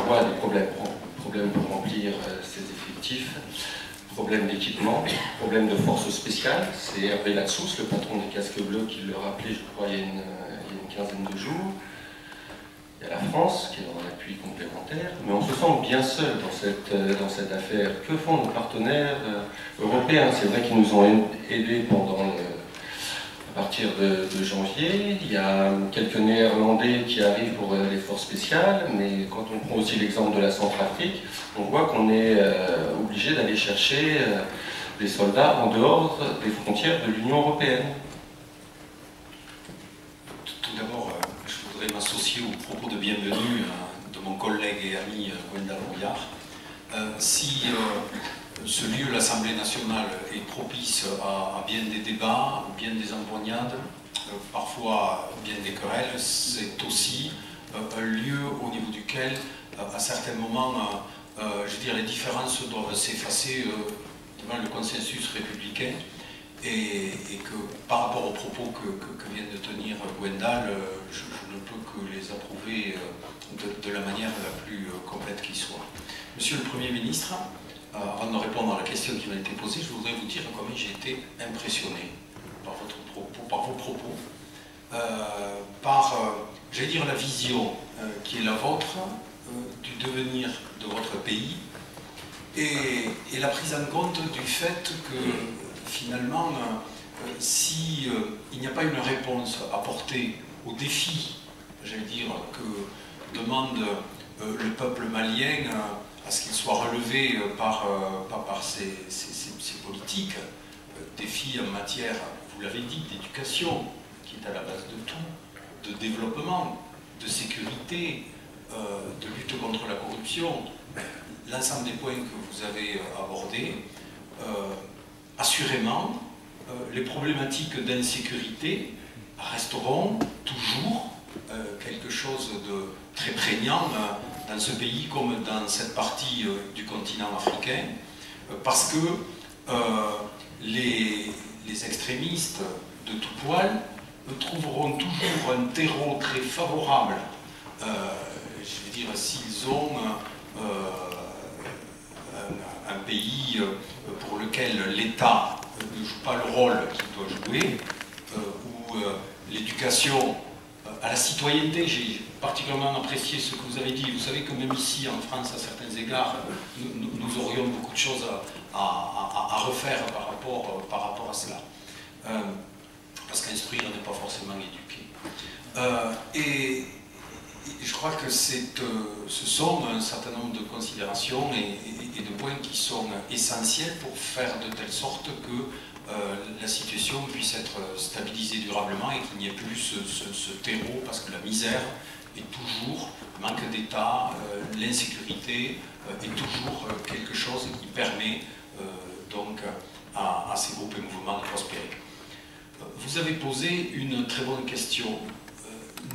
voit des problèmes pour remplir ces effectifs, problème d'équipement, problème de forces spéciales. C'est Hervé Latsous, le patron des Casques Bleus, qui le rappelait, je crois, il y a une quinzaine de jours. Il y a la France qui est dans un appui complémentaire, mais on se sent bien seul dans cette affaire. Que font nos partenaires européens? C'est vrai qu'ils nous ont aidés à partir de janvier. Il y a quelques Néerlandais qui arrivent pour les forces spéciales, mais quand on prend aussi l'exemple de la Centrafrique, on voit qu'on est obligé d'aller chercher des soldats en dehors des frontières de l'Union européenne. Tout d'abord, je voudrais m'associer au propos de bienvenue de mon collègue et ami Gwendal Rouillard. Si ce lieu, l'Assemblée nationale, est propice à bien des débats, bien des empoignades, parfois bien des querelles, c'est aussi un lieu au niveau duquel, à certains moments, je veux dire, les différences doivent s'effacer devant le consensus républicain. Et que par rapport aux propos que vient de tenir Gwendal, je ne peux que les approuver de la manière la plus complète qui soit. Monsieur le Premier ministre, avant de répondre à la question qui m'a été posée, je voudrais vous dire combien j'ai été impressionné par vos propos, j'allais dire, la vision qui est la vôtre du devenir de votre pays et la prise en compte du fait que finalement, si il n'y a pas une réponse apportée aux défis, j'allais dire, que demande le peuple malien à ce qu'il soit relevé par ces politiques, défis en matière, vous l'avez dit, d'éducation, qui est à la base de tout, de développement, de sécurité, de lutte contre la corruption, l'ensemble des points que vous avez abordés, assurément, les problématiques d'insécurité resteront toujours quelque chose de très prégnant dans ce pays comme dans cette partie du continent africain, parce que les extrémistes de tout poil trouveront toujours un terreau très favorable, je veux dire, s'ils ont un pays pour lequel l'État ne joue pas le rôle qu'il doit jouer, où l'éducation à la citoyenneté, j'ai particulièrement apprécié ce que vous avez dit. Vous savez que même ici en France, à certains égards, nous aurions beaucoup de choses à refaire par rapport à cela. Parce qu'instruire n'est pas forcément éduquer. Et je crois que ce sont un certain nombre de considérations et de points qui sont essentiels pour faire de telle sorte que la situation puisse être stabilisée durablement et qu'il n'y ait plus ce terreau, parce que la misère est toujours, le manque d'État, l'insécurité est toujours quelque chose qui permet donc à ces groupes et mouvements de prospérer. Vous avez posé une très bonne question.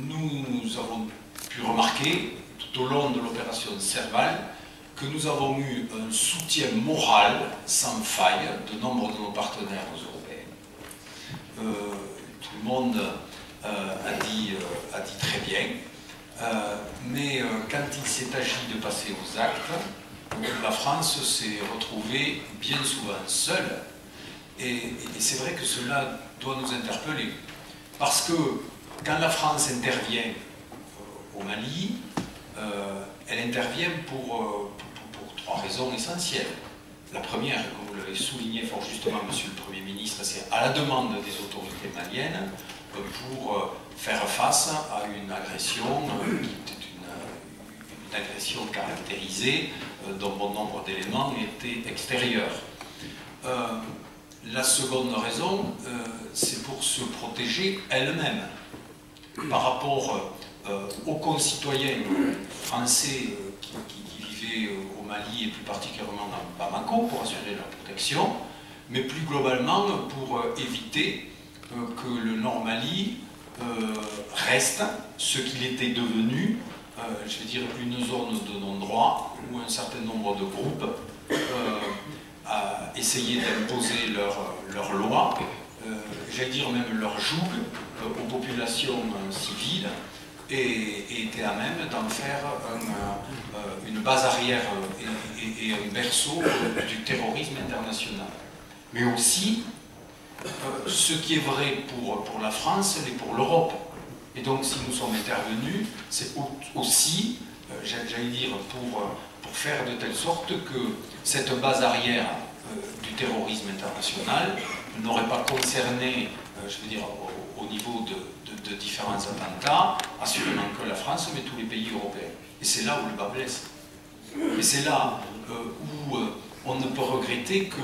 Nous avons pu remarquer tout au long de l'opération Serval que nous avons eu un soutien moral sans faille de nombre de nos partenaires européens. Tout le monde a dit très bien, mais quand il s'est agi de passer aux actes, la France s'est retrouvée bien souvent seule, et c'est vrai que cela doit nous interpeller, parce que quand la France intervient au Mali, elle intervient pour trois raisons essentielles. La première, comme vous l'avez souligné fort justement, Monsieur le Premier ministre, c'est à la demande des autorités maliennes pour faire face à une agression qui était une agression caractérisée dont bon nombre d'éléments étaient extérieurs. La seconde raison, c'est pour se protéger elle-même par rapport aux concitoyens français qui vivaient au Mali et plus particulièrement à Bamako pour assurer leur protection, mais plus globalement pour éviter que le Nord Mali reste ce qu'il était devenu, je veux dire, une zone de non-droit où un certain nombre de groupes essayaient d'imposer leurs lois, j'allais dire même leur joug aux populations civiles, et était à même d'en faire une base arrière et un berceau du terrorisme international. Mais aussi, ce qui est vrai pour la France l'est pour l'Europe. Et donc, si nous sommes intervenus, c'est aussi, j'allais dire, pour faire de telle sorte que cette base arrière du terrorisme international n'aurait pas concerné, je veux dire, au niveau de différents attentats, assurément que la France, mais tous les pays européens. Et c'est là où le bas blesse. Et c'est là où on ne peut regretter que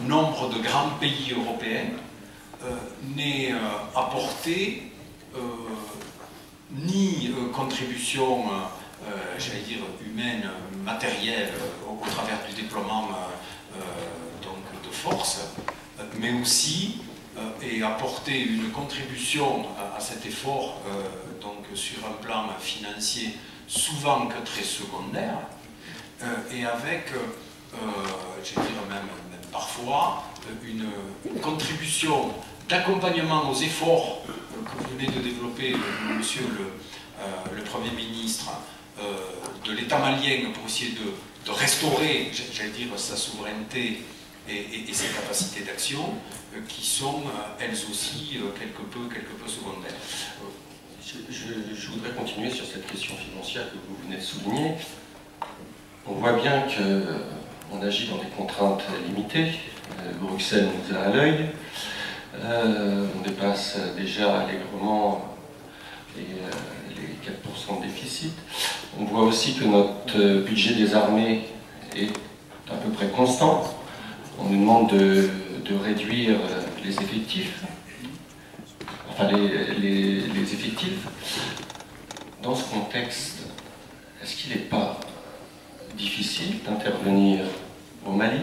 nombre de grands pays européens n'aient apporté ni contribution, j'allais dire, humaine, matérielle, au travers du déploiement donc de force, mais aussi et apporter une contribution à cet effort donc sur un plan financier souvent que très secondaire, et avec, je dirais même parfois, une contribution d'accompagnement aux efforts que vous venez de développer, monsieur le Premier ministre, de l'État malien pour essayer de restaurer, j'allais dire, sa souveraineté et ses capacités d'action, qui sont elles aussi quelque peu secondaires. Je voudrais continuer sur cette question financière que vous venez de souligner. On voit bien qu'on agit dans des contraintes limitées. Bruxelles nous a à l'œil. On dépasse déjà allègrement les 4% de déficit. On voit aussi que notre budget des armées est à peu près constant. On nous demande de réduire les effectifs, enfin les effectifs. Dans ce contexte, est-ce qu'il n'est pas difficile d'intervenir au Mali,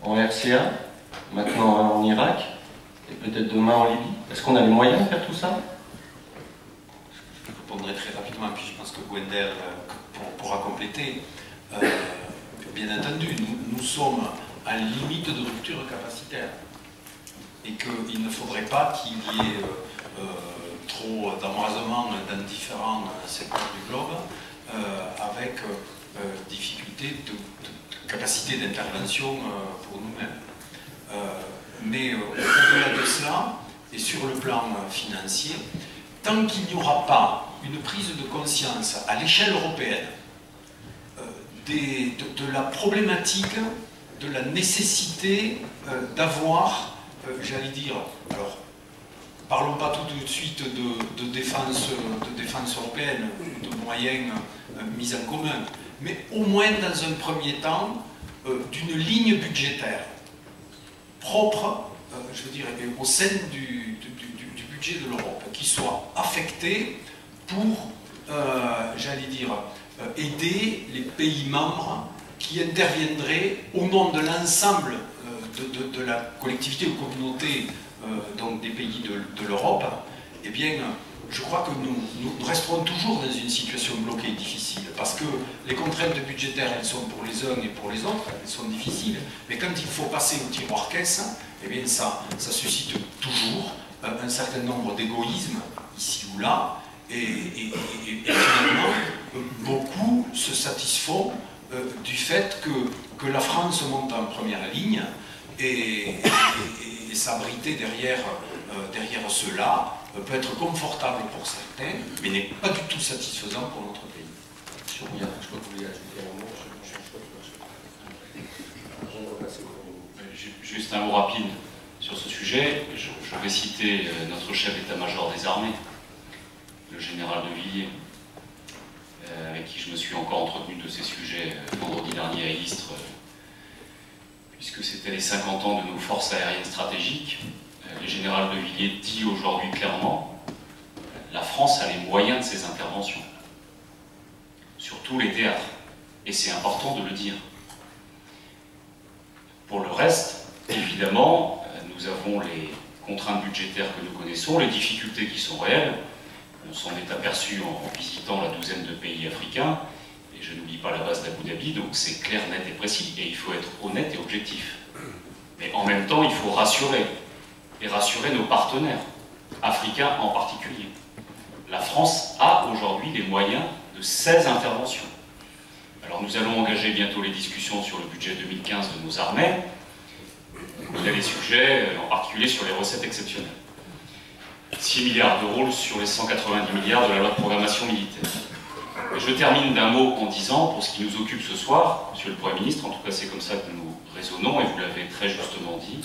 en RCA, maintenant en Irak, et peut-être demain en Libye? Est-ce qu'on a les moyens de faire tout ça? Je répondrai très rapidement, puis je pense que Gwender pourra compléter. Bien entendu, nous sommes à la limite de rupture capacitaire, et qu'il ne faudrait pas qu'il y ait trop d'embrasement dans différents secteurs du globe, avec difficulté de capacité d'intervention pour nous-mêmes. Mais au-delà de cela, et sur le plan financier, tant qu'il n'y aura pas une prise de conscience à l'échelle européenne de la problématique, de la nécessité d'avoir, j'allais dire, alors, parlons pas tout de suite de défense européenne, de moyens mis en commun, mais au moins dans un premier temps, d'une ligne budgétaire propre, je veux dire, au sein du budget de l'Europe, qui soit affecté pour, j'allais dire, aider les pays membres qui interviendraient au nom de l'ensemble de la collectivité ou communauté donc des pays de l'Europe. Eh bien, je crois que nous resterons toujours dans une situation bloquée difficile, parce que les contraintes budgétaires, elles sont pour les uns et pour les autres, elles sont difficiles, mais quand il faut passer au tiroir caisse, eh bien ça suscite toujours un certain nombre d'égoïsmes, ici ou là, et finalement, beaucoup se satisfont du fait que la France monte en première ligne et s'abriter derrière cela peut être confortable pour certains, mais n'est pas du tout satisfaisant pour notre pays. Je crois que vous voulez ajouter un mot. Juste un mot rapide sur ce sujet. Je vais citer notre chef d'état-major des armées, le général de Villiers, avec qui je me suis encore entretenu de ces sujets vendredi dernier à Istres, puisque c'était les 50 ans de nos forces aériennes stratégiques. Le général de Villiers dit aujourd'hui clairement, la France a les moyens de ses interventions, sur tous les théâtres, et c'est important de le dire. Pour le reste, évidemment, nous avons les contraintes budgétaires que nous connaissons, les difficultés qui sont réelles. On s'en est aperçu en visitant la douzaine de pays africains, et je n'oublie pas la base d'Abu Dhabi, donc c'est clair, net et précis, et il faut être honnête et objectif. Mais en même temps, il faut rassurer, et rassurer nos partenaires, africains en particulier. la France a aujourd'hui les moyens de 16 interventions. Alors nous allons engager bientôt les discussions sur le budget 2015 de nos armées. Il y a des sujets, en particulier sur les recettes exceptionnelles. 6 milliards d'euros sur les 190 milliards de la loi de programmation militaire. Et je termine d'un mot en disant, pour ce qui nous occupe ce soir, Monsieur le Premier ministre, en tout cas c'est comme ça que nous raisonnons, et vous l'avez très justement dit,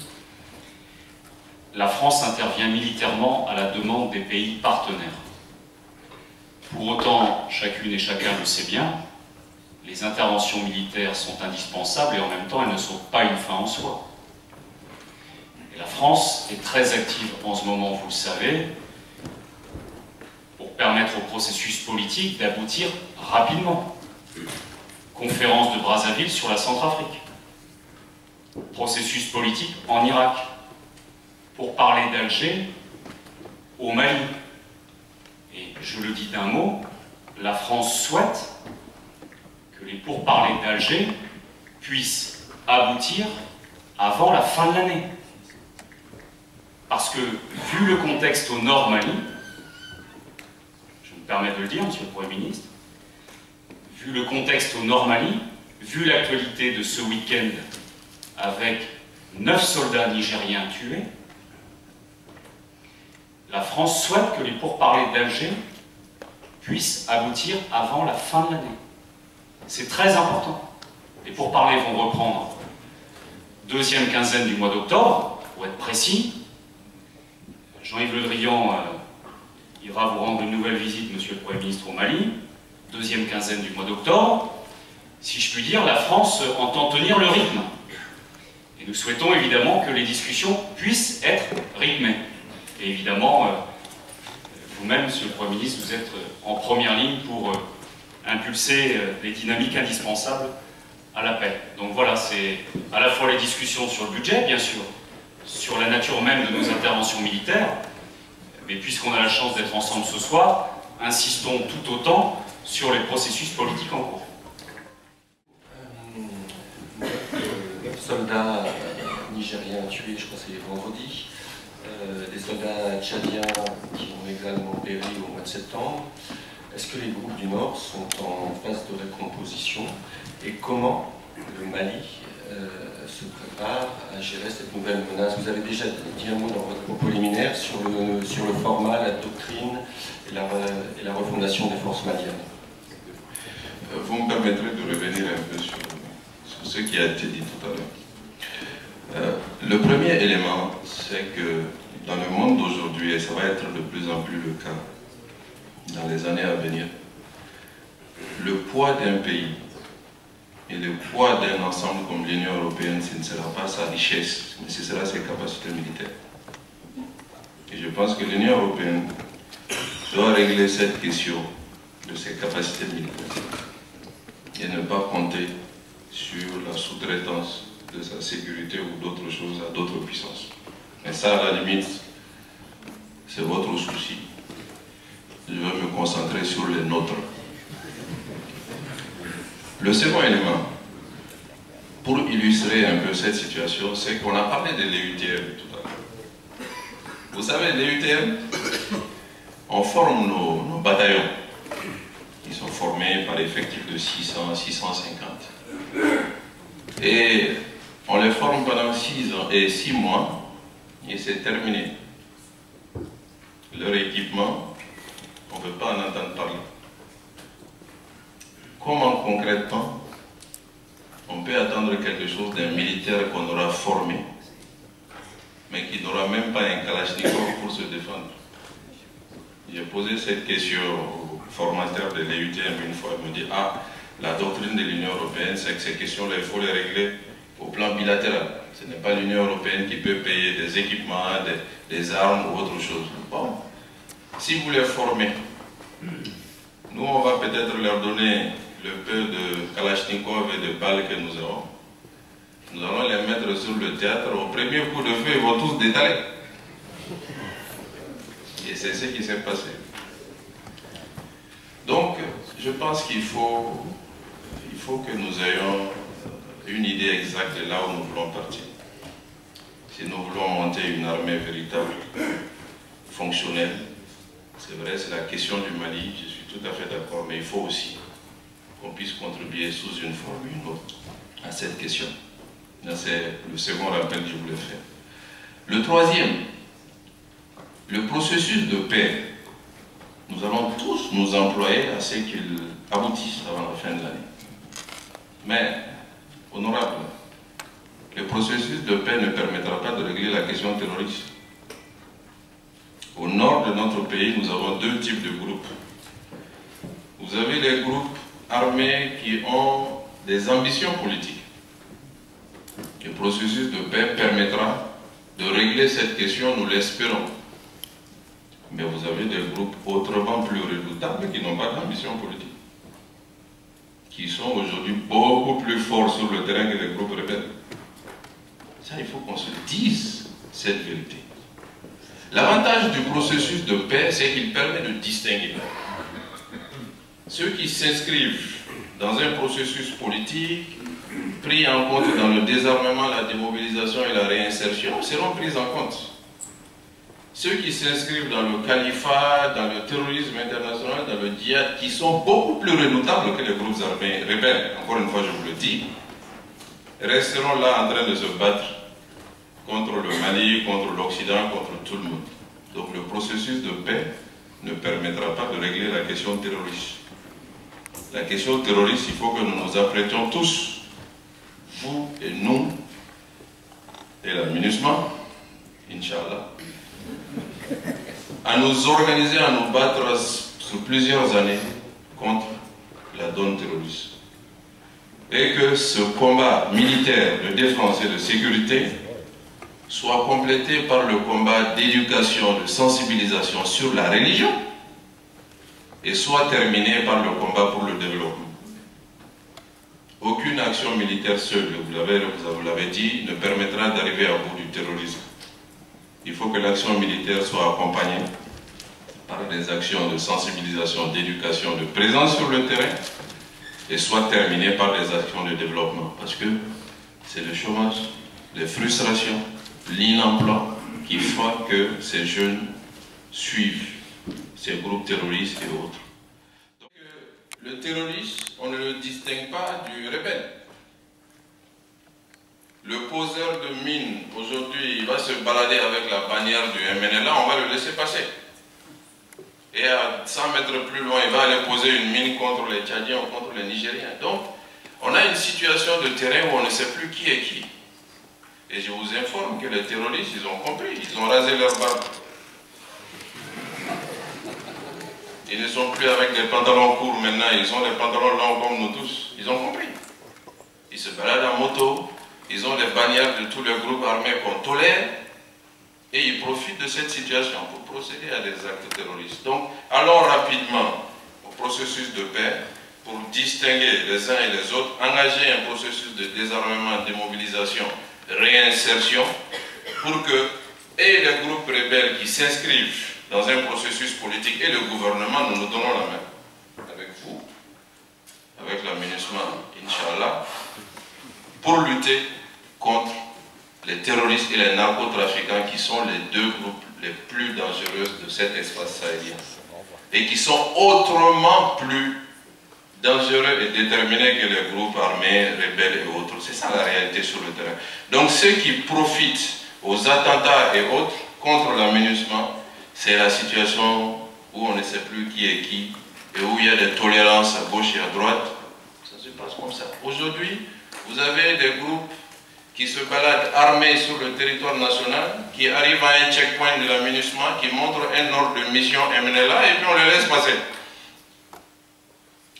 la France intervient militairement à la demande des pays partenaires. Pour autant, chacune et chacun le sait bien, les interventions militaires sont indispensables et en même temps elles ne sont pas une fin en soi. Et la France est très active en ce moment, vous le savez, pour permettre au processus politique d'aboutir rapidement. Conférence de Brazzaville sur la Centrafrique. Processus politique en Irak. Pour parler d'Alger au Mali. Et je le dis d'un mot, la France souhaite que les pourparlers d'Alger puissent aboutir avant la fin de l'année. Parce que, vu le contexte au nord Mali, je me permets de le dire, Monsieur le Premier ministre, vu le contexte au nord Mali, vu l'actualité de ce week-end avec 9 soldats nigériens tués, la France souhaite que les pourparlers d'Alger puissent aboutir avant la fin de l'année. C'est très important. Les pourparlers vont reprendre deuxième quinzaine du mois d'octobre, pour être précis. Jean-Yves Le Drian ira vous rendre une nouvelle visite, Monsieur le Premier ministre, au Mali, deuxième quinzaine du mois d'octobre. Si je puis dire, la France entend tenir le rythme. Et nous souhaitons évidemment que les discussions puissent être rythmées. Et évidemment, vous-même, Monsieur le Premier ministre, vous êtes en première ligne pour impulser les dynamiques indispensables à la paix. Donc voilà, c'est à la fois les discussions sur le budget, bien sûr, sur la nature même de nos interventions militaires, mais puisqu'on a la chance d'être ensemble ce soir, insistons tout autant sur les processus politiques en cours. 9 soldats nigériens tués, je crois que c'est vendredi. Des soldats tchadiens qui ont également péri au mois de septembre. Est-ce que les groupes du Nord sont en phase de recomposition et comment le Mali se prépare à gérer cette nouvelle menace? Vous avez déjà dit un mot dans votre propos liminaire sur le format, la doctrine et la refondation des forces maliennes. Vous me permettrez de revenir un peu sur ce qui a été dit tout à l'heure. Le premier élément, c'est que dans le monde d'aujourd'hui, et ça va être de plus en plus le cas dans les années à venir, le poids d'un pays et le poids d'un ensemble comme l'Union européenne, ce ne sera pas sa richesse, mais ce sera ses capacités militaires. Et je pense que l'Union européenne doit régler cette question de ses capacités militaires et ne pas compter sur la sous-traitance de sa sécurité ou d'autres choses à d'autres puissances. Mais ça, à la limite, c'est votre souci. Je vais me concentrer sur les nôtres. Le second élément, pour illustrer un peu cette situation, c'est qu'on a parlé de l'EUTM tout à l'heure. Vous savez, l'EUTM, on forme nos bataillons, qui sont formés par effectif de 600 à 650. Et on les forme pendant 6 ans et 6 mois, et c'est terminé. Leur équipement, on ne veut pas en entendre parler. Comment concrètement on peut attendre quelque chose d'un militaire qu'on aura formé, mais qui n'aura même pas un kalachnikov pour se défendre? J'ai posé cette question au formateur de l'EUTM une fois, il me dit: ah, la doctrine de l'Union européenne, c'est que ces questions-là, il faut les régler au plan bilatéral. Ce n'est pas l'Union européenne qui peut payer des équipements, des armes ou autre chose. Bon, si vous les formez, nous on va peut-être leur donner le peu de Kalachnikov et de balles que nous avons. Nous allons les mettre sur le théâtre. Au premier coup de feu, ils vont tous détaler. Et c'est ce qui s'est passé. Donc, je pense qu'il faut que nous ayons une idée exacte de là où nous voulons partir. Si nous voulons monter une armée véritable, fonctionnelle, C'est vrai, c'est la question du Mali, je suis tout à fait d'accord, mais il faut aussi qu'on puisse contribuer sous une forme ou une autre à cette question. C'est le second rappel que je voulais faire. Le troisième, le processus de paix. Nous allons tous nous employer à ce qu'il aboutisse avant la fin de l'année. Mais, honorable, le processus de paix ne permettra pas de régler la question terroriste. Au nord de notre pays, nous avons deux types de groupes. Vous avez les groupes armés qui ont des ambitions politiques. Le processus de paix permettra de régler cette question, nous l'espérons. Mais vous avez des groupes autrement plus redoutables qui n'ont pas d'ambition politique, qui sont aujourd'hui beaucoup plus forts sur le terrain que les groupes rebelles. Ça, il faut qu'on se dise cette vérité. L'avantage du processus de paix, c'est qu'il permet de distinguer ceux qui s'inscrivent dans un processus politique pris en compte dans le désarmement, la démobilisation et la réinsertion seront pris en compte. Ceux qui s'inscrivent dans le califat, dans le terrorisme international, dans le djihad, qui sont beaucoup plus redoutables que les groupes armés rebelles, encore une fois je vous le dis, resteront là en train de se battre contre le Mali, contre l'Occident, contre tout le monde. Donc le processus de paix ne permettra pas de régler la question terroriste. La question terroriste, il faut que nous nous apprêtions tous, vous et nous, et la MINUSMA, Inch'Allah, à nous organiser, à nous battre sur plusieurs années contre la donne terroriste. Et que ce combat militaire de défense et de sécurité soit complété par le combat d'éducation, de sensibilisation sur la religion, et soit terminé par le combat pour le développement. Aucune action militaire seule, vous l'avez dit, ne permettra d'arriver à bout du terrorisme. Il faut que l'action militaire soit accompagnée par des actions de sensibilisation, d'éducation, de présence sur le terrain, et soit terminée par des actions de développement. Parce que c'est le chômage, les frustrations, l'inemploi qui font que ces jeunes suivent ces groupes terroristes et autres. Donc, le terroriste, on ne le distingue pas du rebelle. Le poseur de mine, aujourd'hui, il va se balader avec la bannière du MNLA, on va le laisser passer. Et à 100 mètres plus loin, il va aller poser une mine contre les Tchadiens ou contre les Nigériens. Donc, on a une situation de terrain où on ne sait plus qui est qui. Et je vous informe que les terroristes, ils ont compris, ils ont rasé leur barbe. Ils ne sont plus avec des pantalons courts maintenant, ils ont des pantalons longs comme nous tous. Ils ont compris. Ils se baladent en moto, ils ont les bannières de tous les groupes armés qu'on tolère, et ils profitent de cette situation pour procéder à des actes terroristes. Donc, allons rapidement au processus de paix pour distinguer les uns et les autres, engager un processus de désarmement, démobilisation, réinsertion, pour que et les groupes rebelles qui s'inscrivent dans un processus politique et le gouvernement, nous nous donnons la main avec vous, avec la MINUSMA, Inch'Allah, pour lutter contre les terroristes et les narcotrafiquants qui sont les deux groupes les plus dangereux de cet espace sahélien et qui sont autrement plus dangereux et déterminés que les groupes armés, rebelles et autres. C'est ça la réalité sur le terrain. Donc ceux qui profitent aux attentats et autres contre la MINUSMA, c'est la situation où on ne sait plus qui est qui et où il y a des tolérances à gauche et à droite. Ça se passe comme ça. Aujourd'hui, vous avez des groupes qui se baladent armés sur le territoire national, qui arrivent à un checkpoint de la MINUSMA, qui montrent un ordre de mission MNLA et puis on les laisse passer.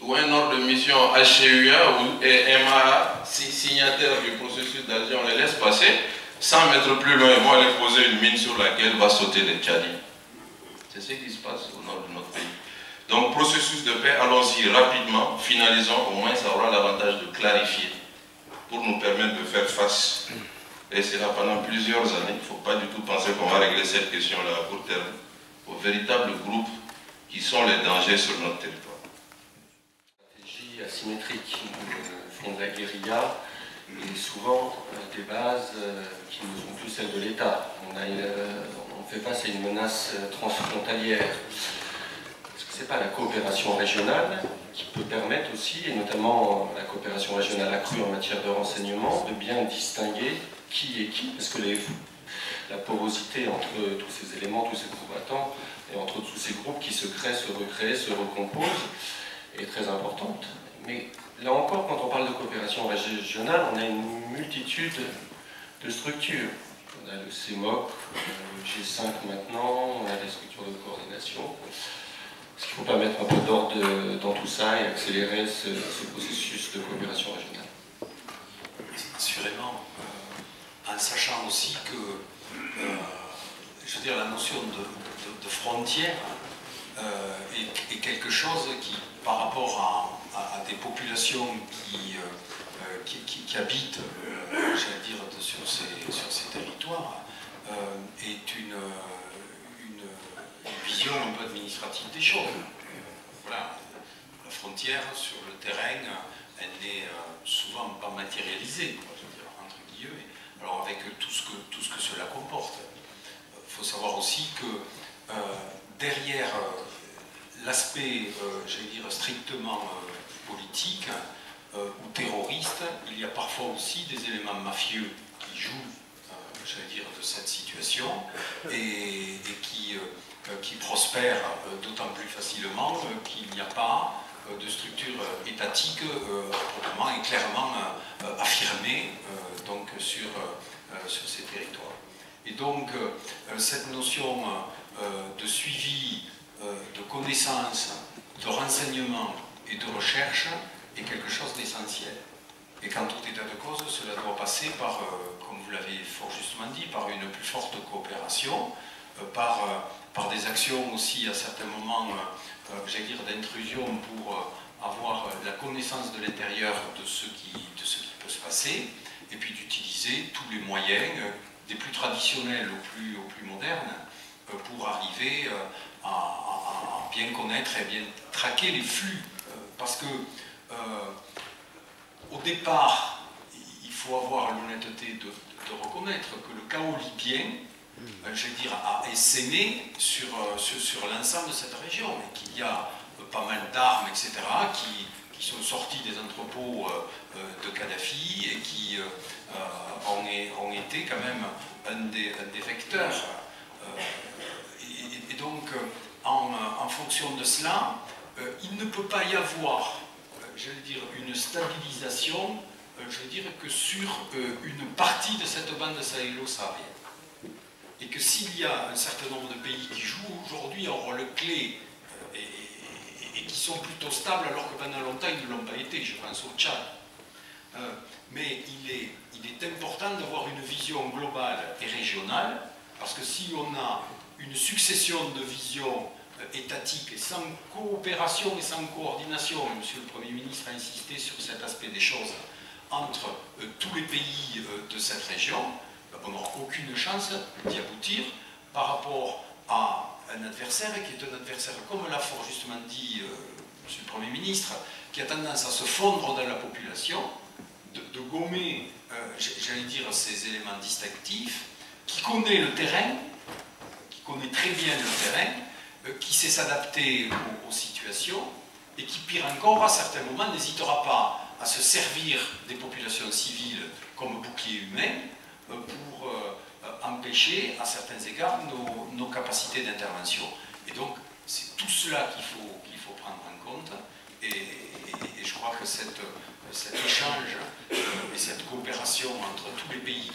Ou un ordre de mission HCUA ou MAA, signataire du processus d'Alger, on les laisse passer. 100 mètres plus loin, ils vont aller poser une mine sur laquelle va sauter les Tchadiens. C'est ce qui se passe au nord de notre pays. Donc, processus de paix, allons-y rapidement, finalisons, au moins ça aura l'avantage de clarifier pour nous permettre de faire face. Et c'est là pendant plusieurs années, il ne faut pas du tout penser qu'on va régler cette question-là à court terme, aux véritables groupes qui sont les dangers sur notre territoire. Stratégie asymétrique au fond de la guérilla et souvent des bases qui ne sont plus celles de l'État. On fait face à une menace transfrontalière. c'est pas la coopération régionale qui peut permettre aussi, et notamment la coopération régionale accrue en matière de renseignement, de bien distinguer qui est qui, parce que la porosité entre tous ces éléments, tous ces combattants, et entre tous ces groupes qui se créent, se recréent, se recomposent, est très importante. Mais là encore, quand on parle de coopération régionale, on a une multitude de structures. On a le CEMOC, le G5 maintenant, on a des structures de coordination. Est-ce qu'il ne faut pas mettre un peu d'ordre dans tout ça et accélérer ce processus de coopération régionale? Assurément, en sachant aussi que, je veux dire, la notion de frontière est quelque chose qui, par rapport à des populations qui habitent, j'allais dire, sur ces territoires, est une vision un peu administrative des choses. Voilà, la frontière sur le terrain, elle n'est souvent pas matérialisée, je veux dire, entre guillemets, alors avec tout ce que cela comporte. Il faut savoir aussi que derrière l'aspect, j'allais dire, strictement politique ou terroriste, il y a parfois aussi des éléments mafieux qui jouent, j'allais dire, de cette situation et qui prospèrent d'autant plus facilement qu'il n'y a pas de structure étatique proprement et clairement affirmée donc sur ces territoires. Et donc cette notion de suivi, de connaissance, de renseignement et de recherche est quelque chose d'essentiel. Et qu'en tout état de cause, cela doit passer par, comme vous l'avez fort justement dit, par une plus forte coopération, par des actions aussi à certains moments, j'allais dire, d'intrusion pour avoir la connaissance de l'intérieur de ce qui peut se passer, et puis d'utiliser tous les moyens, des plus traditionnels aux plus modernes, pour arriver à bien connaître et bien traquer les flux. Parce que au départ, il faut avoir l'honnêteté de reconnaître que le chaos libyen, je veux dire, a essaimé sur l'ensemble de cette région, et qu'il y a pas mal d'armes, etc., qui sont sorties des entrepôts de Kadhafi et qui ont été quand même un des vecteurs. Et donc, en fonction de cela, il ne peut pas y avoir, j'allais dire, une stabilisation, je veux dire, que sur une partie de cette bande sahélo-saharienne. Et que s'il y a un certain nombre de pays qui jouent aujourd'hui un rôle clé et qui sont plutôt stables alors que pendant longtemps ils ne l'ont pas été, je pense au Tchad. Mais il est important d'avoir une vision globale et régionale, parce que si on a une succession de visions étatiques sans coopération et sans coordination, et Monsieur le Premier ministre a insisté sur cet aspect des choses, entre tous les pays de cette région, on n'aura aucune chance d'y aboutir par rapport à un adversaire qui est un adversaire, comme l'a fort justement dit Monsieur le Premier ministre, qui a tendance à se fondre dans la population, de gommer, j'allais dire, ces éléments distinctifs, qui connaît le terrain, qui connaît très bien le terrain, qui sait s'adapter aux situations, et qui, pire encore, à certains moments, n'hésitera pas à se servir des populations civiles comme bouclier humain, pour empêcher à certains égards nos capacités d'intervention. Et donc c'est tout cela qu'il faut prendre en compte, et je crois que cet échange et cette coopération entre tous les pays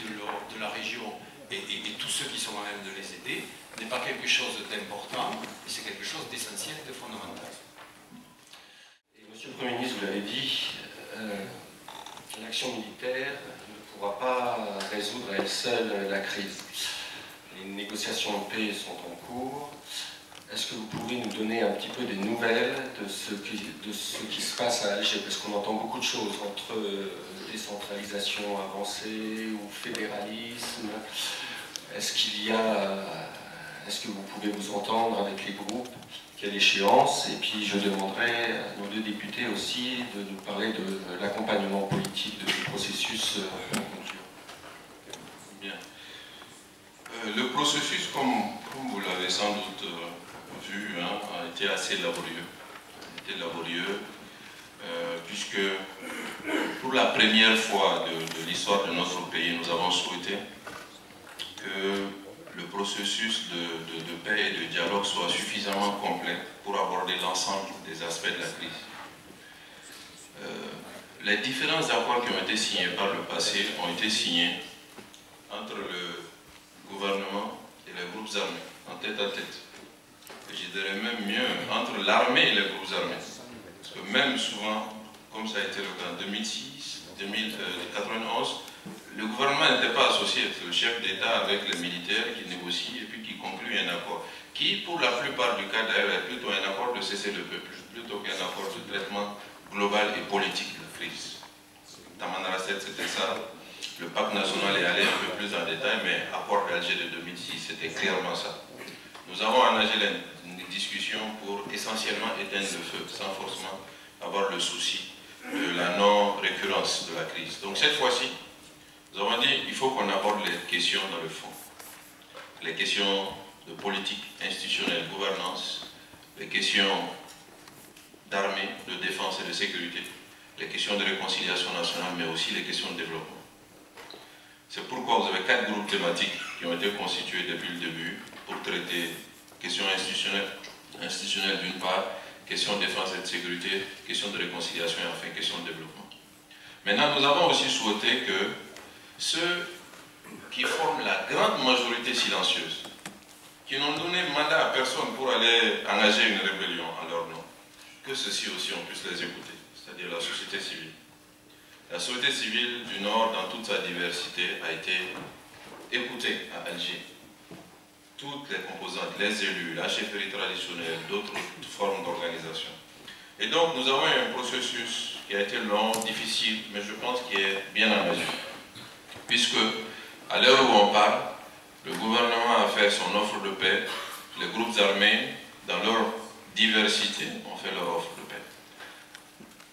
de la région et tous ceux qui sont à même de les aider n'est pas quelque chose d'important, mais c'est quelque chose d'essentiel, de fondamental. Et Monsieur le Premier ministre, vous l'avez dit, l'action militaire ne pourra pas résoudre à elle seule la crise. Les négociations de paix sont en cours. Est-ce que vous pouvez nous donner un petit peu des nouvelles de ce qui se passe à Alger? Parce qu'on entend beaucoup de choses entre décentralisation avancée ou fédéralisme. Est-ce que vous pouvez vous entendre avec les groupes? Quelle échéance? Et puis je demanderai à nos deux députés aussi de nous parler de l'accompagnement politique de ce processus en conjoncture. Bien. Le processus, comme vous l'avez sans doute vu a été assez laborieux. Puisque pour la première fois de l'histoire de notre pays, nous avons souhaité que le processus de paix et de dialogue soit suffisamment complet pour aborder l'ensemble des aspects de la crise. Les différents accords qui ont été signés par le passé ont été signés entre le gouvernement et les groupes armés, en tête à tête. Et je dirais même mieux, entre l'armée et les groupes armés. Parce que même souvent, comme ça a été le cas en 2006, 1991, le gouvernement n'était pas associé. C'est le chef d'État avec les militaires qui négocie et puis qui conclut un accord. Qui, pour la plupart du cas d'ailleurs, est plutôt un accord de cessez-le-feu, plutôt qu'un accord de traitement global et politique de la crise. Tamanrasset, c'était ça. Le pacte national est allé un peu plus en détail, mais accord d'Alger de 2006, c'était clairement ça. Nous avons engagé une discussion pour essentiellement éteindre le feu, sans forcément avoir le souci de la non-récurrence de la crise. Donc cette fois-ci, nous avons dit qu'il faut qu'on aborde les questions dans le fond. Les questions de politique institutionnelle, gouvernance, les questions d'armée, de défense et de sécurité, les questions de réconciliation nationale, mais aussi les questions de développement. C'est pourquoi vous avez 4 groupes thématiques qui ont été constitués depuis le début pour traiter questions institutionnelles d'une part, questions de défense et de sécurité, questions de réconciliation et enfin questions de développement. Maintenant, nous avons aussi souhaité que ceux qui forment la grande majorité silencieuse, qui n'ont donné mandat à personne pour aller engager une rébellion en leur nom, que ceux-ci aussi on puisse les écouter, c'est-à-dire la société civile. La société civile du Nord, dans toute sa diversité, a été écoutée à Alger. Toutes les composantes, les élus, la chefferie traditionnelle, d'autres formes d'organisation. Et donc nous avons un processus qui a été long, difficile, mais je pense qu'il est bien engagé. Puisque, à l'heure où on parle, le gouvernement a fait son offre de paix, les groupes armés, dans leur diversité, ont fait leur offre de paix.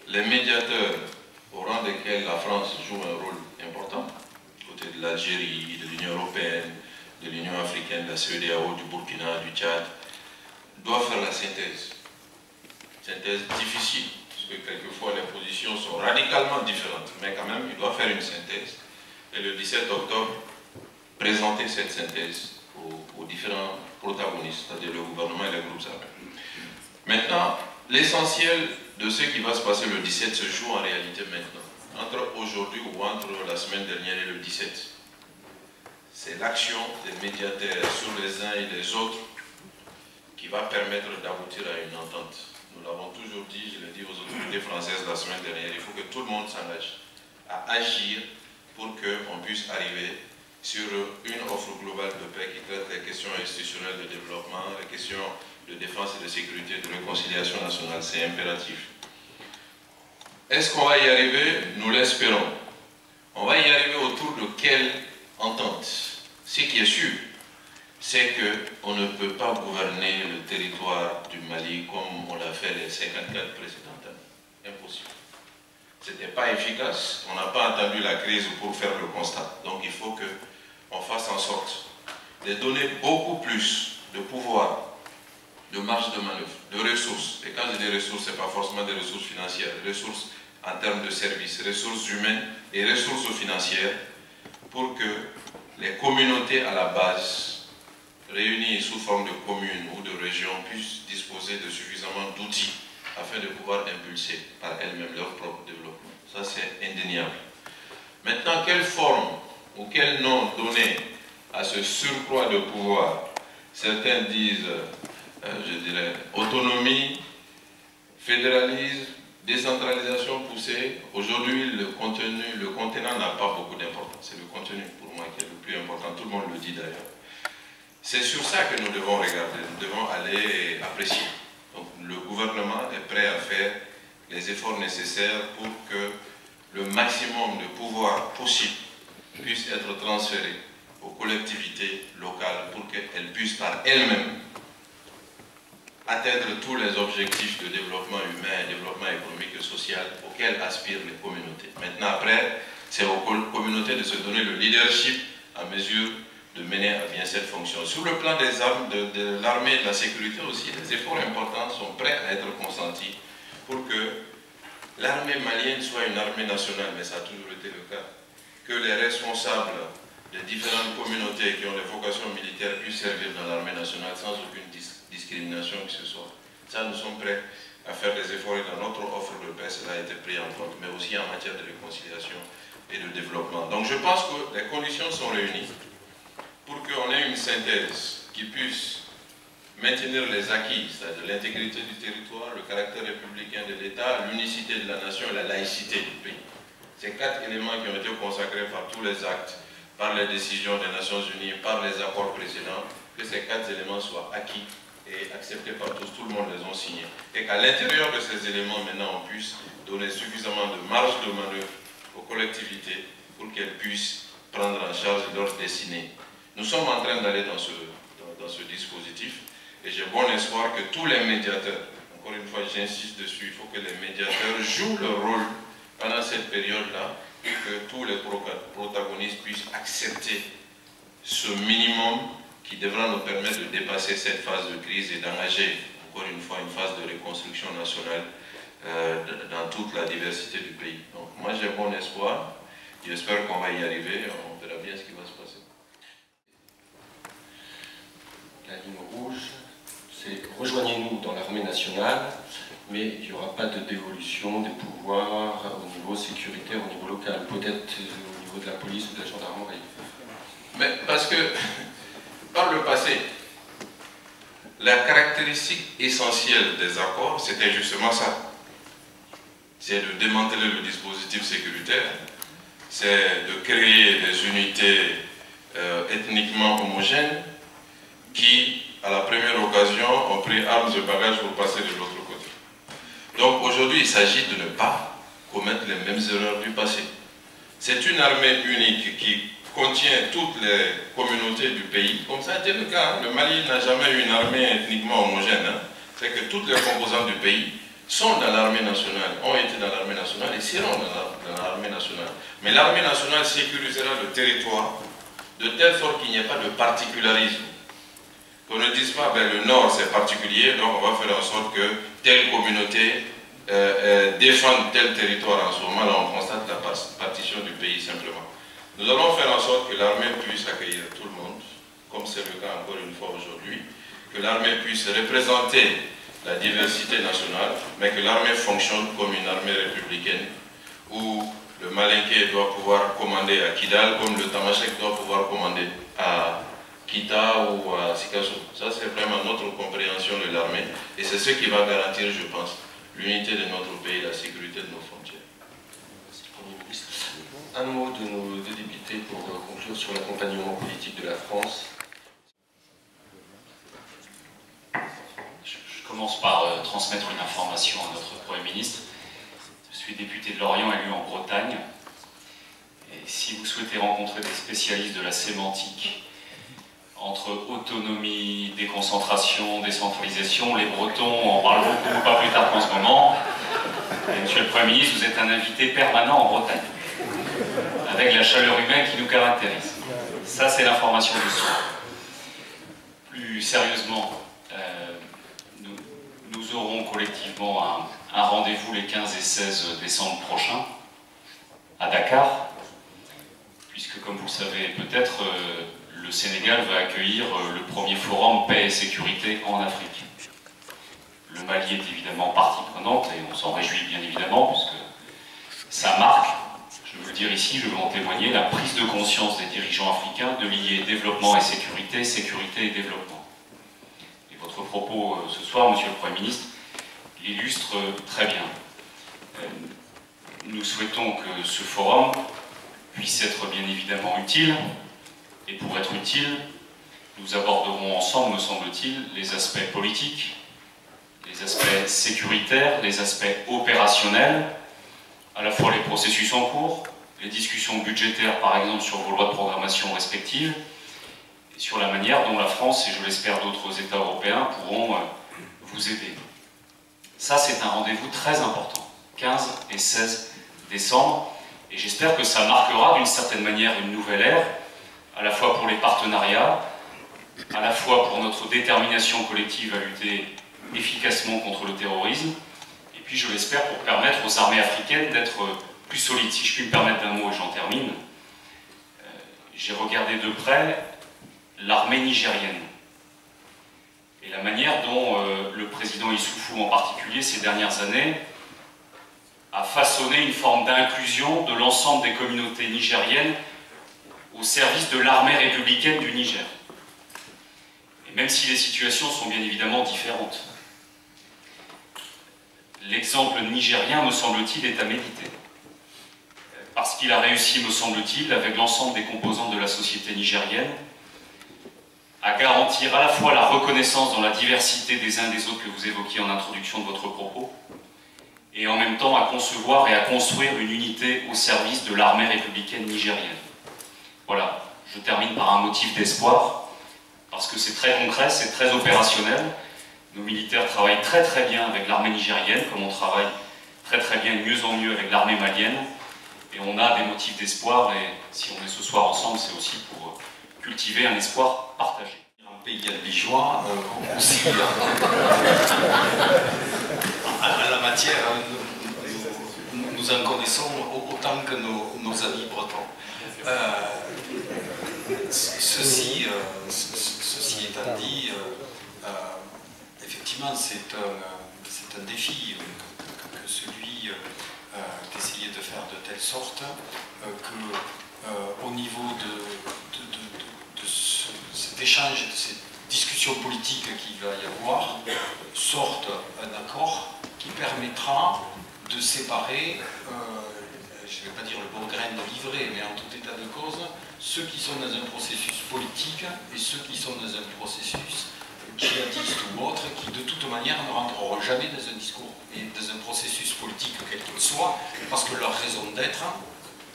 Les médiateurs, au rang desquels la France joue un rôle important, côté de l'Algérie, de l'Union européenne, de l'Union africaine, de la CEDEAO, du Burkina, du Tchad, doivent faire la synthèse. Synthèse difficile, parce que quelquefois les positions sont radicalement différentes, mais quand même, ils doivent faire une synthèse. Et le 17 octobre, présenter cette synthèse aux différents protagonistes, c'est-à-dire le gouvernement et les groupes armés. Maintenant, l'essentiel de ce qui va se passer le 17 se joue en réalité maintenant, entre aujourd'hui ou entre la semaine dernière et le 17. C'est l'action des médiateurs sur les uns et les autres qui va permettre d'aboutir à une entente. Nous l'avons toujours dit, je l'ai dit aux autorités françaises la semaine dernière, il faut que tout le monde s'engage à agir pour qu'on puisse arriver sur une offre globale de paix qui traite les questions institutionnelles de développement, les questions de défense et de sécurité, de réconciliation nationale, c'est impératif. Est-ce qu'on va y arriver? Nous l'espérons. On va y arriver autour de quelle entente? Ce qui est sûr, c'est qu'on ne peut pas gouverner le territoire du Mali comme on l'a fait les 54 précédentes années. Impossible. Ce n'était pas efficace, on n'a pas attendu la crise pour faire le constat. Donc il faut qu'on fasse en sorte de donner beaucoup plus de pouvoir, de marge de manœuvre, de ressources. Et quand je dis ressources, ce n'est pas forcément des ressources financières, des ressources en termes de services, ressources humaines et ressources financières pour que les communautés à la base, réunies sous forme de communes ou de régions, puissent disposer de suffisamment d'outils afin de pouvoir impulser par elles-mêmes leur propre développement. Ça, c'est indéniable. Maintenant, quelle forme ou quel nom donner à ce surcroît de pouvoir? Certains disent, je dirais, autonomie, fédéralisme, décentralisation poussée. Aujourd'hui, le contenant n'a pas beaucoup d'importance. C'est le contenu, pour moi, qui est le plus important. Tout le monde le dit d'ailleurs. C'est sur ça que nous devons regarder, nous devons aller apprécier. Donc, le gouvernement est prêt à faire les efforts nécessaires pour que le maximum de pouvoir possible puisse être transféré aux collectivités locales pour qu'elles puissent par elles-mêmes atteindre tous les objectifs de développement humain, développement économique et social auxquels aspirent les communautés. Maintenant, après, c'est aux communautés de se donner le leadership à mesure de mener à bien cette fonction. Sur le plan des armes, de l'armée et de la sécurité aussi, des efforts importants sont prêts à être consentis pour que l'armée malienne soit une armée nationale, mais ça a toujours été le cas. Que les responsables des différentes communautés qui ont des vocations militaires puissent servir dans l'armée nationale sans aucune discrimination que ce soit. Ça, nous sommes prêts à faire des efforts et dans notre offre de paix, cela a été pris en compte, mais aussi en matière de réconciliation et de développement. Donc je pense que les conditions sont réunies pour qu'on ait une synthèse qui puisse maintenir les acquis, c'est-à-dire l'intégrité du territoire, le caractère républicain de l'État, l'unicité de la nation et la laïcité du pays. Ces 4 éléments qui ont été consacrés par tous les actes, par les décisions des Nations Unies, par les accords précédents, que ces 4 éléments soient acquis et acceptés par tous, tout le monde les ont signés. Et qu'à l'intérieur de ces éléments, maintenant, on puisse donner suffisamment de marge de manœuvre aux collectivités pour qu'elles puissent prendre en charge leur destinée. Nous sommes en train d'aller dans ce dispositif et j'ai bon espoir que tous les médiateurs, encore une fois j'insiste dessus, il faut que les médiateurs jouent leur rôle pendant cette période-là et que tous les protagonistes puissent accepter ce minimum qui devra nous permettre de dépasser cette phase de crise et d'engager encore une fois une phase de reconstruction nationale dans toute la diversité du pays. Donc moi j'ai bon espoir, j'espère qu'on va y arriver, on verra bien ce qui va se passer. La ligne rouge, c'est rejoignez-nous dans l'armée nationale, mais il n'y aura pas de dévolution des pouvoirs au niveau sécuritaire, au niveau local, peut-être au niveau de la police ou de la gendarmerie. Mais parce que, par le passé, la caractéristique essentielle des accords, c'était justement ça. C'est de démanteler le dispositif sécuritaire, c'est de créer des unités ethniquement homogènes qui, à la première occasion, ont pris armes et bagages pour passer de l'autre côté. Donc aujourd'hui, il s'agit de ne pas commettre les mêmes erreurs du passé. C'est une armée unique qui contient toutes les communautés du pays, comme ça a été le cas. Le Mali n'a jamais eu une armée ethniquement homogène. C'est que toutes les composantes du pays sont dans l'armée nationale, ont été dans l'armée nationale et seront dans l'armée nationale. Mais l'armée nationale sécurisera le territoire de telle sorte qu'il n'y ait pas de particularisme. Qu'on ne dise pas, ben, le Nord c'est particulier, donc on va faire en sorte que telle communauté défende tel territoire. En ce moment, là, on constate la partition du pays simplement. Nous allons faire en sorte que l'armée puisse accueillir tout le monde, comme c'est le cas encore une fois aujourd'hui, que l'armée puisse représenter la diversité nationale, mais que l'armée fonctionne comme une armée républicaine, où le Malinké doit pouvoir commander à Kidal, comme le Tamashek doit pouvoir commander à Kita ou à Sikasso. Ça, c'est vraiment notre compréhension de l'armée, et c'est ce qui va garantir, je pense, l'unité de notre pays, la sécurité de nos frontières. Merci, Premier ministre. Un mot de nos deux députés pour conclure sur l'accompagnement politique de la France. Je commence par transmettre une information à notre Premier ministre. Je suis député de Lorient, élu en Bretagne. Et si vous souhaitez rencontrer des spécialistes de la sémantique entre autonomie, déconcentration, décentralisation, les Bretons en parlent beaucoup, pas plus tard qu'en ce moment. Et Monsieur le Premier ministre, vous êtes un invité permanent en Bretagne, avec la chaleur humaine qui nous caractérise. Ça, c'est l'information du soir. Plus sérieusement, nous aurons collectivement un rendez-vous les 15 et 16 décembre prochains à Dakar, puisque comme vous le savez peut-être, le Sénégal va accueillir le premier forum paix et sécurité en Afrique. Le Mali est évidemment partie prenante et on s'en réjouit bien évidemment, puisque ça marque, je veux le dire ici, je veux en témoigner, la prise de conscience des dirigeants africains de lier développement et sécurité, sécurité et développement. Et votre propos ce soir, Monsieur le Premier ministre, l'illustre très bien. Nous souhaitons que ce forum puisse être bien évidemment utile, et pour être utile, nous aborderons ensemble, me semble-t-il, les aspects politiques, les aspects sécuritaires, les aspects opérationnels, à la fois les processus en cours, les discussions budgétaires par exemple sur vos lois de programmation respectives, et sur la manière dont la France et je l'espère d'autres États européens pourront vous aider. Ça c'est un rendez-vous très important, 15 et 16 décembre, et j'espère que ça marquera d'une certaine manière une nouvelle ère, à la fois pour pour les partenariats, à la fois pour notre détermination collective à lutter efficacement contre le terrorisme, et puis je l'espère pour permettre aux armées africaines d'être plus solides. Si je puis me permettre d'un mot et j'en termine, j'ai regardé de près l'armée nigérienne et la manière dont le président Issoufou en particulier ces dernières années a façonné une forme d'inclusion de l'ensemble des communautés nigériennes au service de l'armée républicaine du Niger. Et même si les situations sont bien évidemment différentes, l'exemple nigérien, me semble-t-il, est à méditer. Parce qu'il a réussi, me semble-t-il, avec l'ensemble des composantes de la société nigérienne, à garantir à la fois la reconnaissance dans la diversité des uns des autres que vous évoquiez en introduction de votre propos, et en même temps à concevoir et à construire une unité au service de l'armée républicaine nigérienne. Voilà, je termine par un motif d'espoir, parce que c'est très concret, c'est très opérationnel. Nos militaires travaillent très très bien avec l'armée nigérienne, comme on travaille très très bien, de mieux en mieux avec l'armée malienne, et on a des motifs d'espoir, et si on est ce soir ensemble, c'est aussi pour cultiver un espoir partagé. Un pays albigeois, aussi, en la matière, nous en connaissons autant que nos amis bretons. Ceci étant dit, effectivement, c'est un défi que celui d'essayer de faire de telle sorte qu'au niveau de cet échange, de cette discussion politique qu'il va y avoir, sorte un accord qui permettra de séparer, je ne vais pas dire le bon grain de l'ivraie, mais en tout état de cause, ceux qui sont dans un processus politique et ceux qui sont dans un processus djihadiste ou autre, qui de toute manière ne rentreront jamais dans un discours et dans un processus politique quel qu'il soit, parce que leur raison d'être,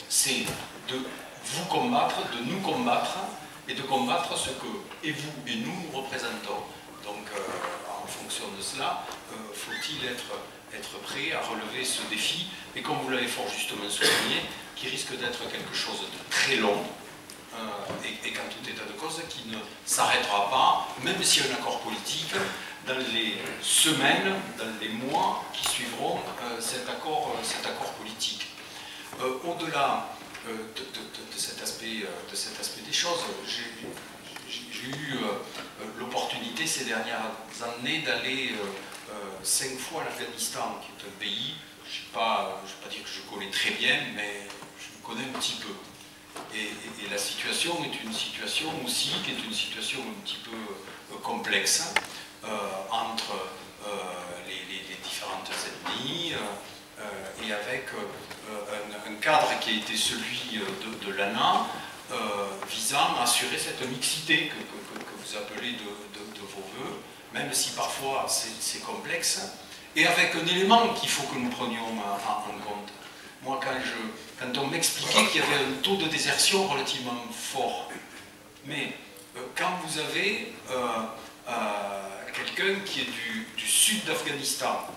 c'est de vous combattre, de nous combattre, et de combattre ce que et vous et nous représentons. Donc, en fonction de cela, faut-il être prêt à relever ce défi, et comme vous l'avez fort justement souligné, qui risque d'être quelque chose de très long, et qu'en tout état de cause, qui ne s'arrêtera pas, même s'il y a un accord politique, dans les semaines, dans les mois qui suivront cet accord politique. Au-delà de cet aspect des choses, j'ai eu l'opportunité ces dernières années d'aller 5 fois à l'Afghanistan, qui est un pays, je ne vais pas dire que je connais très bien, mais je le connais un petit peu. Et la situation est une situation aussi qui est une situation un petit peu complexe entre les différentes ethnies et avec un cadre qui a été celui de l'ANA visant à assurer cette mixité que vous appelez de vos voeux, même si parfois c'est complexe, et avec un élément qu'il faut que nous prenions en compte. Moi, quand on m'expliquait qu'il y avait un taux de désertion relativement fort, mais quand vous avez quelqu'un qui est du sud d'Afghanistan,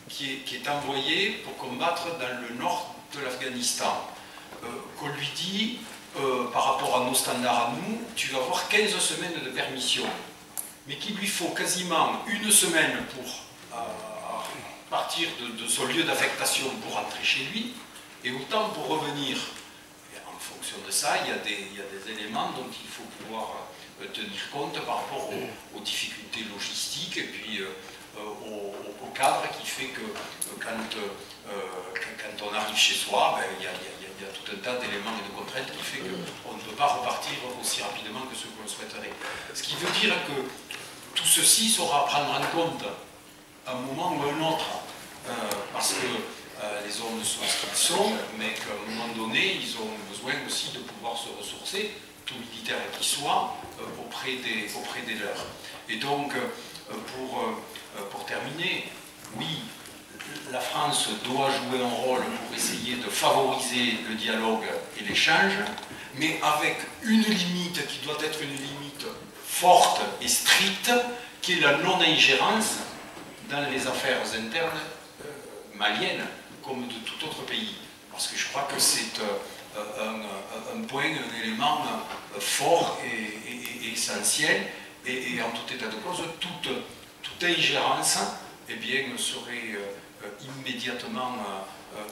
qui est envoyé pour combattre dans le nord de l'Afghanistan, qu'on lui dit, par rapport à nos standards à nous, tu vas avoir 15 semaines de permission, mais qu'il lui faut quasiment une semaine pour partir de son lieu d'affectation pour rentrer chez lui, et autant pour revenir. Et en fonction de ça, il y a des éléments dont il faut pouvoir tenir compte par rapport aux difficultés logistiques et puis au cadre qui fait que quand on arrive chez soi, ben, il y a tout un tas d'éléments et de contraintes qui fait qu'on ne peut pas repartir aussi rapidement que ce qu'on souhaiterait. Ce qui veut dire que tout ceci sera à prendre en compte à un moment ou à un autre, parce que les zones sont ce qu'ils sont, mais qu'à un moment donné, ils ont besoin aussi de pouvoir se ressourcer, tout militaire qu'il soit, auprès des leurs. Et donc, pour terminer, oui, la France doit jouer un rôle pour essayer de favoriser le dialogue et l'échange, mais avec une limite qui doit être une limite forte et stricte, qui est la non-ingérence dans les affaires internes maliennes, comme de tout autre pays. Parce que je crois que c'est un point, un élément fort et essentiel, et en tout état de cause, toute ingérence serait immédiatement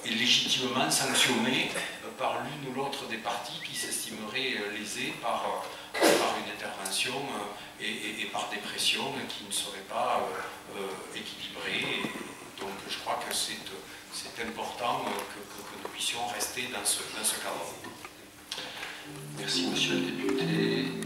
et légitimement sanctionnée par l'une ou l'autre des parties qui s'estimeraient lésées par une intervention et par des pressions qui ne seraient pas équilibrées. Et donc je crois que c'est important que nous puissions rester dans ce cadre. Merci, monsieur le député.